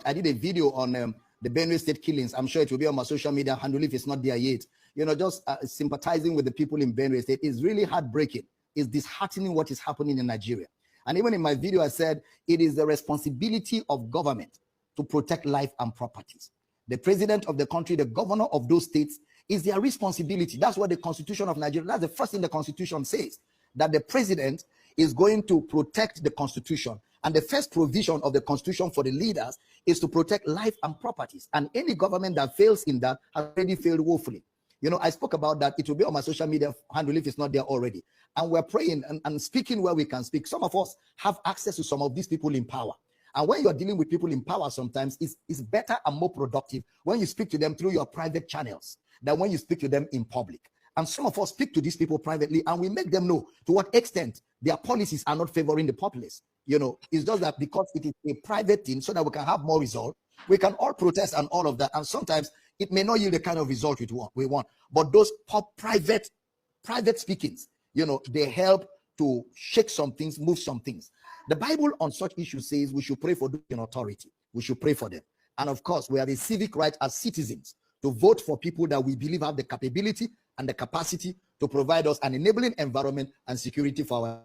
shocked. I did a video on the Benue state killings. I'm sure it will be on my social media handle if it's not there yet. You know, just sympathizing with the people in Benue state is really heartbreaking. It's disheartening what is happening in Nigeria. And even in my video, I said it is the responsibility of government to protect life and properties. The president of the country, the governor of those states, is their responsibility. That's what the Constitution of Nigeria, that's the first thing the Constitution says, that the president is going to protect the Constitution. And the first provision of the Constitution for the leaders is to protect life and properties. And any government that fails in that has already failed woefully. You know, I spoke about that. It will be on my social media handle if it's not there already. And we're praying and speaking where we can speak. Some of us have access to some of these people in power. And when you're dealing with people in power, sometimes it's better and more productive when you speak to them through your private channels than when you speak to them in public. And some of us speak to these people privately and we make them know to what extent their policies are not favoring the populace. You know, it's just that because it is a private thing so that we can have more result, we can all protest and all of that. And sometimes it may not yield the kind of result we want. But those private speakings, you know, they help to shake some things, move some things. The Bible on such issues says we should pray for those in authority. We should pray for them. And of course, we have a civic right as citizens to vote for people that we believe have the capability and the capacity to provide us an enabling environment and security for our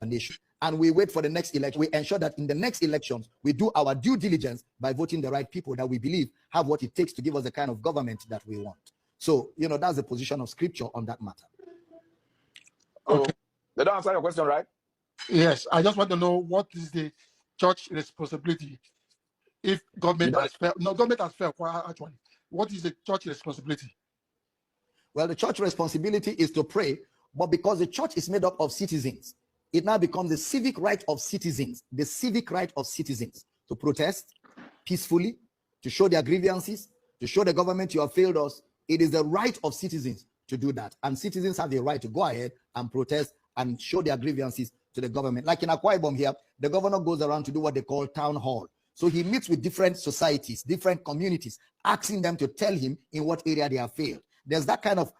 nation. And we wait for the next election. We ensure that in the next elections, we do our due diligence by voting the right people that we believe have what it takes to give us the kind of government that we want. So, you know, that's the position of scripture on that matter. Okay. They don't answer your question, right? Yes, I just want to know what is the church responsibility if government has failed. No, government has failed, actually. What is the church responsibility? Well, the church responsibility is to pray, but because the church is made up of citizens, it now becomes the civic right of citizens, to protest peacefully, to show their grievances, to show the government you have failed us. It is the right of citizens to do that. And citizens have the right to go ahead and protest and show their grievances to the government. Like in Akwa Ibom here, the governor goes around to do what they call town hall. So he meets with different societies, different communities, asking them to tell him in what area they have failed. There's that kind of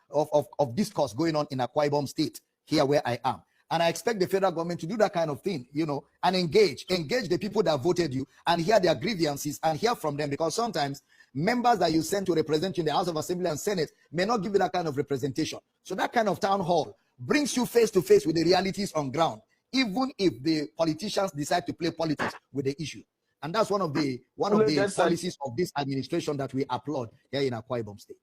discourse going on in Akwa Ibom state, here where I am. And I expect the federal government to do that kind of thing, you know, and engage the people that voted you and hear their grievances and hear from them, because sometimes members that you send to represent you in the House of Assembly and Senate may not give you that kind of representation. So that kind of town hall brings you face to face with the realities on ground, even if the politicians decide to play politics with the issue. And that's one of the policies of this administration that we applaud here in Akwa Ibom State.